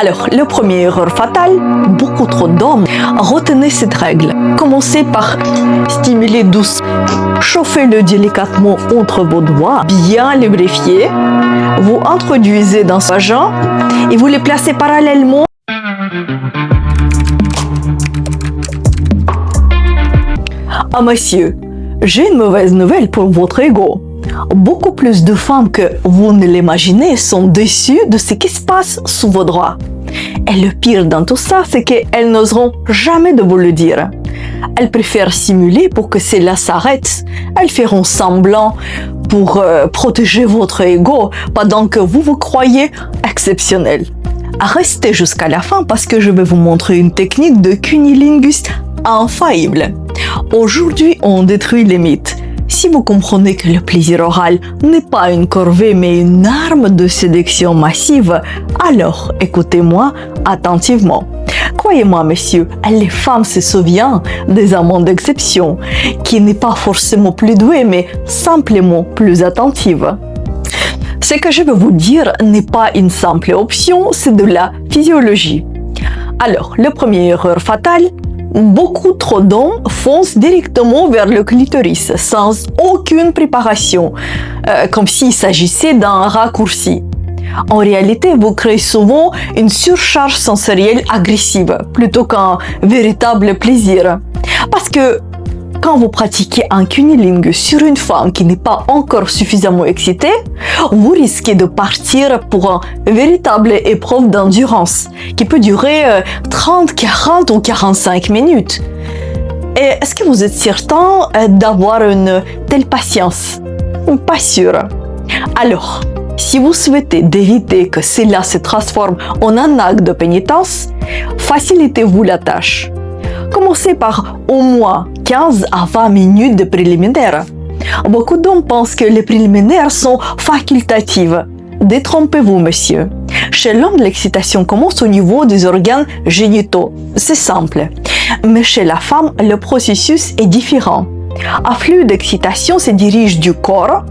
Alors, la première erreur fatale, beaucoup trop d'hommes, retenez cette règle. Commencez par stimuler doucement. Chauffez-le délicatement entre vos doigts, bien lubrifiez. Vous introduisez dans ce vagin et vous les placez parallèlement. Ah monsieur, j'ai une mauvaise nouvelle pour votre ego. Beaucoup plus de femmes que vous ne l'imaginez sont déçues de ce qui se passe sous vos doigts. Et le pire dans tout ça, c'est qu'elles n'oseront jamais de vous le dire. Elles préfèrent simuler pour que cela s'arrête. Elles feront semblant pour protéger votre ego pendant que vous vous croyez exceptionnel. Restez jusqu'à la fin parce que je vais vous montrer une technique de cunnilingus infaillible. Aujourd'hui, on détruit les mythes. Si vous comprenez que le plaisir oral n'est pas une corvée mais une arme de séduction massive, alors écoutez-moi attentivement. Croyez-moi, monsieur, les femmes se souviennent des amants d'exception, qui n'est pas forcément plus douée mais simplement plus attentive. Ce que je veux vous dire n'est pas une simple option, c'est de la physiologie. Alors, la première erreur fatale, beaucoup trop d'hommes foncent directement vers le clitoris sans aucune préparation, comme s'il s'agissait d'un raccourci. En réalité, vous créez souvent une surcharge sensorielle agressive plutôt qu'un véritable plaisir. Parce que quand vous pratiquez un cunnilingus sur une femme qui n'est pas encore suffisamment excitée, vous risquez de partir pour une véritable épreuve d'endurance qui peut durer 30, 40 ou 45 minutes. Et est-ce que vous êtes certain d'avoir une telle patience? Pas sûr. Alors, si vous souhaitez d'éviter que cela se transforme en un acte de pénitence, facilitez-vous la tâche. Commencez par au moins 15 à 20 minutes de préliminaires. Beaucoup d'hommes pensent que les préliminaires sont facultatifs. Détrompez-vous, monsieur. Chez l'homme, l'excitation commence au niveau des organes génitaux. C'est simple. Mais chez la femme, le processus est différent. Un flux d'excitation se dirige du corps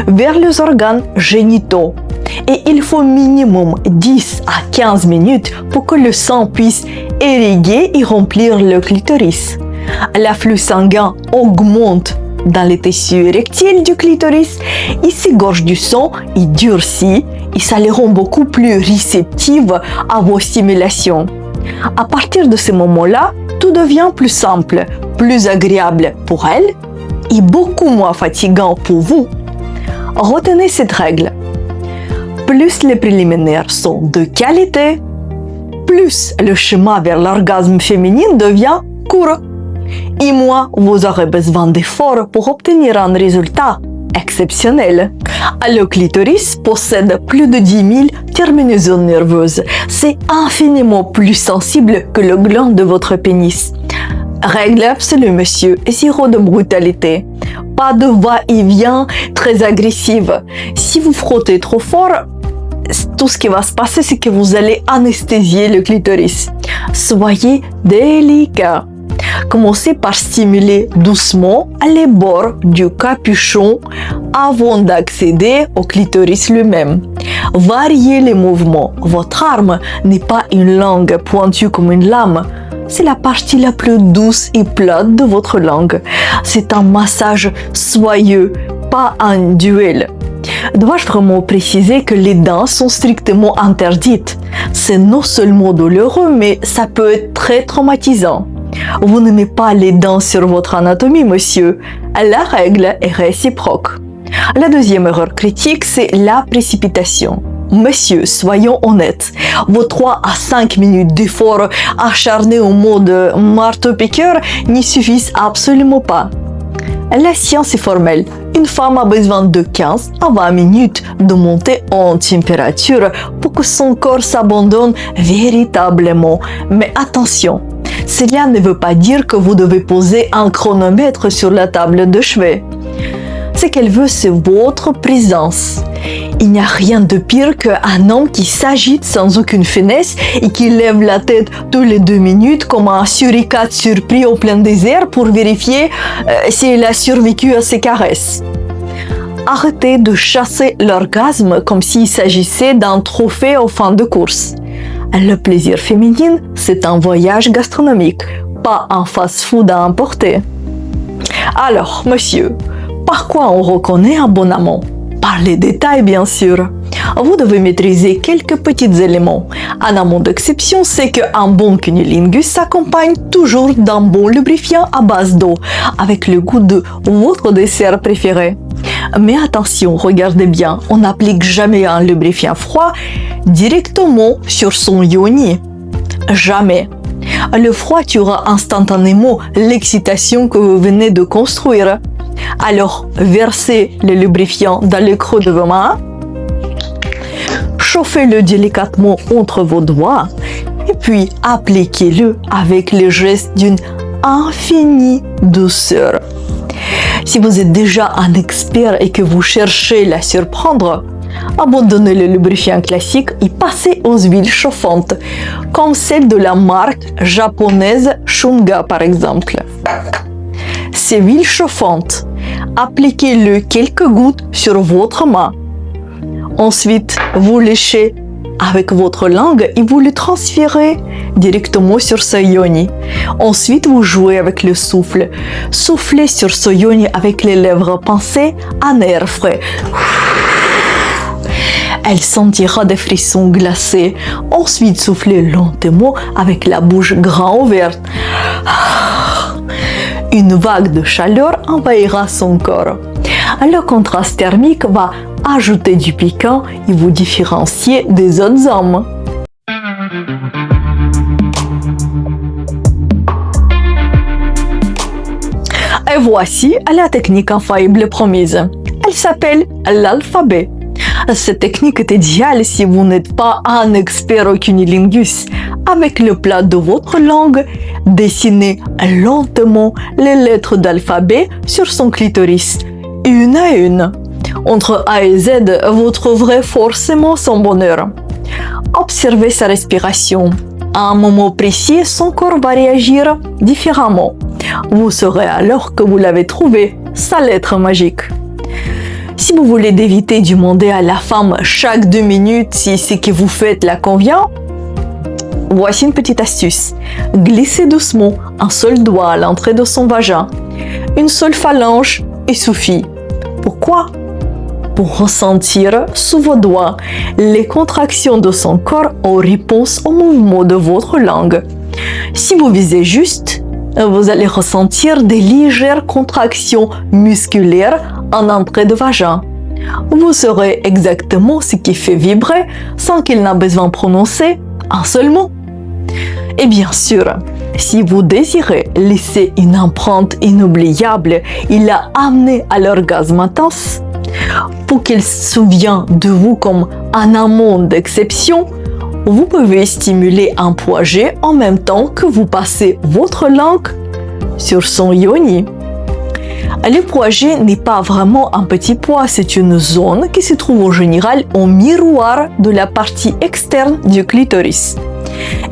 vers les organes génitaux. Et il faut minimum 10 à 15 minutes pour que le sang puisse irriguer et remplir le clitoris. L'afflux sanguin augmente dans les tissus érectiles du clitoris, il s'égorge du sang, il durcit et ça les rend beaucoup plus réceptives à vos stimulations. À partir de ce moment-là, tout devient plus simple, plus agréable pour elles et beaucoup moins fatigant pour vous. Retenez cette règle. Plus les préliminaires sont de qualité, plus le chemin vers l'orgasme féminin devient court. Et moins vous aurez besoin d'efforts pour obtenir un résultat exceptionnel. Le clitoris possède plus de 10 000 terminaisons nerveuses. C'est infiniment plus sensible que le gland de votre pénis. Règle absolue, monsieur, zéro de brutalité. Pas de va-et-vient très agressive. Si vous frottez trop fort, tout ce qui va se passer, c'est que vous allez anesthésier le clitoris. Soyez délicat. Commencez par stimuler doucement les bords du capuchon avant d'accéder au clitoris lui-même. Variez les mouvements. Votre arme n'est pas une langue pointue comme une lame. C'est la partie la plus douce et plate de votre langue. C'est un massage soyeux, pas un duel. Dois-je vraiment préciser que les dents sont strictement interdites? C'est non seulement douloureux, mais ça peut être très traumatisant. Vous n'aimez pas les dents sur votre anatomie, monsieur. La règle est réciproque. La deuxième erreur critique, c'est la précipitation. Monsieur, soyons honnêtes, vos 3 à 5 minutes d'effort acharné au mode marteau-piqueur n'y suffisent absolument pas. La science est formelle. Une femme a besoin de 15 à 20 minutes de montée en température pour que son corps s'abandonne véritablement. Mais attention, cela ne veut pas dire que vous devez poser un chronomètre sur la table de chevet. Ce qu'elle veut, c'est votre présence. Il n'y a rien de pire qu'un homme qui s'agite sans aucune finesse et qui lève la tête toutes les 2 minutes comme un suricate surpris au plein désert pour vérifier s'il a survécu à ses caresses. Arrêtez de chasser l'orgasme comme s'il s'agissait d'un trophée aux fins de course. Le plaisir féminin, c'est un voyage gastronomique, pas un fast-food à emporter. Alors, monsieur, par quoi on reconnaît un bon amant? Par les détails, bien sûr. Vous devez maîtriser quelques petits éléments. Un amant d'exception, c'est qu'un bon cunnilingus s'accompagne toujours d'un bon lubrifiant à base d'eau, avec le goût de votre dessert préféré. Mais attention, regardez bien, on n'applique jamais un lubrifiant froid directement sur son yoni. Jamais. Le froid tuera instantanément l'excitation que vous venez de construire. Alors, versez le lubrifiant dans le creux de vos mains, chauffez-le délicatement entre vos doigts et puis appliquez-le avec le geste d'une infinie douceur. Si vous êtes déjà un expert et que vous cherchez la surprendre, abandonnez le lubrifiant classique et passez aux huiles chauffantes, comme celle de la marque japonaise Shunga par exemple. Ces huiles chauffantes, appliquez-le quelques gouttes sur votre main. Ensuite, vous léchez avec votre langue et vous le transférez directement sur ce yoni. Ensuite, vous jouez avec le souffle. Soufflez sur ce yoni avec les lèvres pincées en air frais. Elle sentira des frissons glacés. Ensuite, soufflez lentement avec la bouche grand ouverte. Une vague de chaleur envahira son corps. Le contraste thermique va ajouter du piquant et vous différencier des autres hommes. Et voici la technique infaillible promise. Elle s'appelle l'alphabet. Cette technique est idéale si vous n'êtes pas un expert au cunnilingus. Avec le plat de votre langue, dessinez lentement les lettres d'alphabet sur son clitoris, une à une. Entre A et Z, vous trouverez forcément son bonheur. Observez sa respiration. À un moment précis, son corps va réagir différemment. Vous saurez alors que vous l'avez trouvé, sa lettre magique. Si vous voulez éviter de demander à la femme chaque 2 minutes si ce que vous faites la convient, voici une petite astuce. Glissez doucement un seul doigt à l'entrée de son vagin. Une seule phalange et suffit. Pourquoi? Pour ressentir sous vos doigts les contractions de son corps en réponse au mouvement de votre langue. Si vous visez juste, vous allez ressentir des légères contractions musculaires en entrée de vagin. Vous saurez exactement ce qui fait vibrer sans qu'il n'ait besoin de prononcer un seul mot. Et bien sûr, si vous désirez laisser une empreinte inoubliable et la amener à l'orgasme intense, pour qu'il se souvienne de vous comme un amant d'exception, vous pouvez stimuler un poids G en même temps que vous passez votre langue sur son yoni. Le poids G n'est pas vraiment un petit poids, c'est une zone qui se trouve en général en miroir de la partie externe du clitoris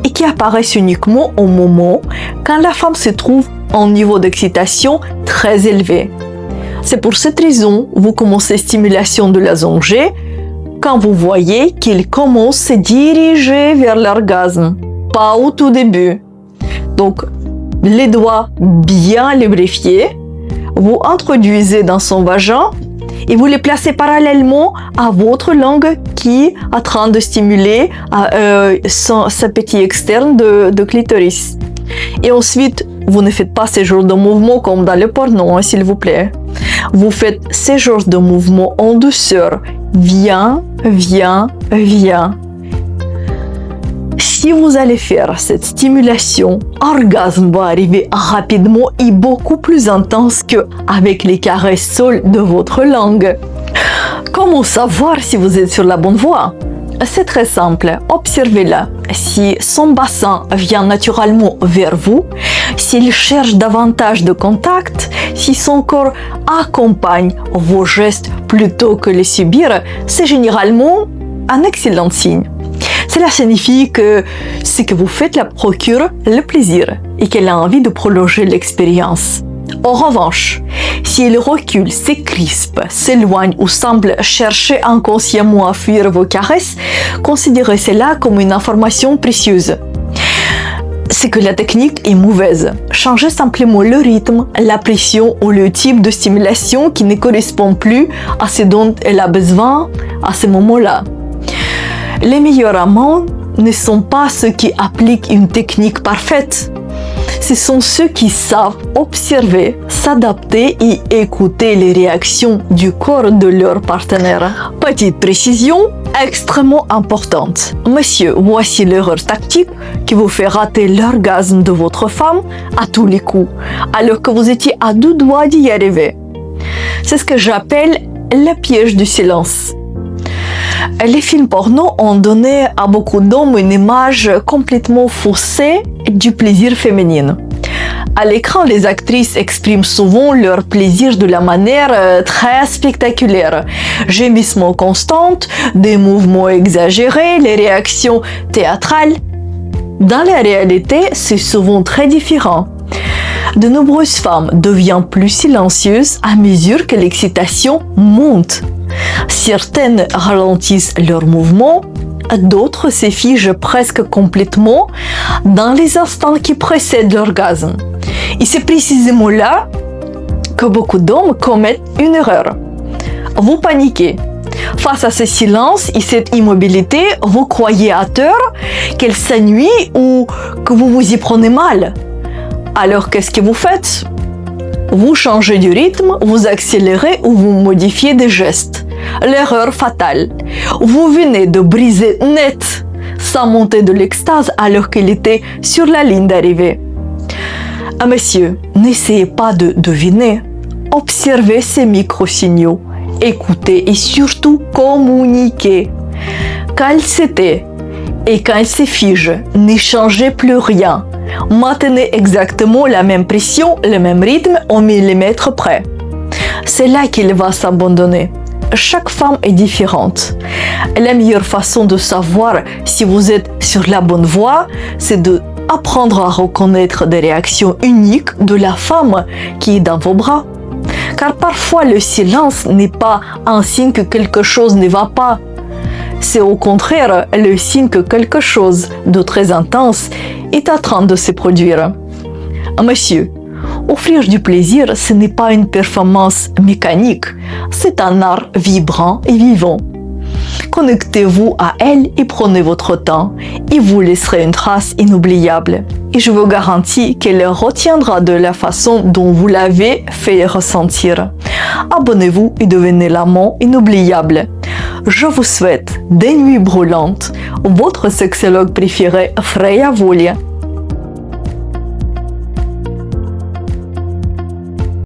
et qui apparaît uniquement au moment quand la femme se trouve en niveau d'excitation très élevé. C'est pour cette raison que vous commencez stimulation de la zone G quand vous voyez qu'il commence à se diriger vers l'orgasme, pas au tout début. Donc, les doigts bien lubrifiés, vous introduisez dans son vagin et vous les placez parallèlement à votre langue qui est en train de stimuler sa petite externe de clitoris. Et ensuite, vous ne faites pas ce genre de mouvement comme dans le porno, s'il vous plaît. Vous faites ce genre de mouvement en douceur. Viens, viens, viens. Si vous allez faire cette stimulation, l'orgasme va arriver rapidement et beaucoup plus intense qu'avec les caresses seules de votre langue. Comment savoir si vous êtes sur la bonne voie? C'est très simple, observez-la. Si son bassin vient naturellement vers vous, s'il cherche davantage de contact, si son corps accompagne vos gestes plutôt que les subir, c'est généralement un excellent signe. Cela signifie que ce que vous faites la procure le plaisir et qu'elle a envie de prolonger l'expérience. En revanche, si elle recule, s'écrispe, s'éloigne ou semble chercher inconsciemment à fuir vos caresses, considérez cela comme une information précieuse. C'est que la technique est mauvaise. Changez simplement le rythme, la pression ou le type de stimulation qui ne correspond plus à ce dont elle a besoin à ce moment-là. Les meilleurs amants ne sont pas ceux qui appliquent une technique parfaite. Ce sont ceux qui savent observer, s'adapter et écouter les réactions du corps de leur partenaire. Petite précision extrêmement importante. Monsieur, voici l'erreur tactique qui vous fait rater l'orgasme de votre femme à tous les coups, alors que vous étiez à deux doigts d'y arriver. C'est ce que j'appelle le piège du silence. Les films porno ont donné à beaucoup d'hommes une image complètement faussée du plaisir féminin. À l'écran, les actrices expriment souvent leur plaisir de la manière très spectaculaire. Gémissements constants, des mouvements exagérés, les réactions théâtrales. Dans la réalité, c'est souvent très différent. De nombreuses femmes deviennent plus silencieuses à mesure que l'excitation monte. Certaines ralentissent leurs mouvements, d'autres se figent presque complètement dans les instants qui précèdent l'orgasme. Et c'est précisément là que beaucoup d'hommes commettent une erreur. Vous paniquez. Face à ce silence et cette immobilité, vous croyez à tort qu'elle s'ennuie ou que vous vous y prenez mal. Alors qu'est-ce que vous faites? Vous changez du rythme, vous accélérez ou vous modifiez des gestes. L'erreur fatale. Vous venez de briser net sa montée de l'extase alors qu'elle était sur la ligne d'arrivée. Monsieur, n'essayez pas de deviner. Observez ces micro-signaux. Écoutez et surtout communiquez. Quand elle s'était et quand elle se fige, ne changez plus rien. Maintenez exactement la même pression, le même rythme au millimètre près. C'est là qu'il va s'abandonner. Chaque femme est différente. La meilleure façon de savoir si vous êtes sur la bonne voie, c'est d'apprendre à reconnaître des réactions uniques de la femme qui est dans vos bras. Car parfois le silence n'est pas un signe que quelque chose ne va pas. C'est au contraire le signe que quelque chose de très intense est en train de se produire. Monsieur, offrir du plaisir, ce n'est pas une performance mécanique, c'est un art vibrant et vivant. Connectez-vous à elle et prenez votre temps, et vous laisserez une trace inoubliable. Et je vous garantis qu'elle retiendra de la façon dont vous l'avez fait ressentir. Abonnez-vous et devenez l'amant inoubliable. Je vous souhaite des nuits brûlantes. Votre sexologue préféré, Freya Volia.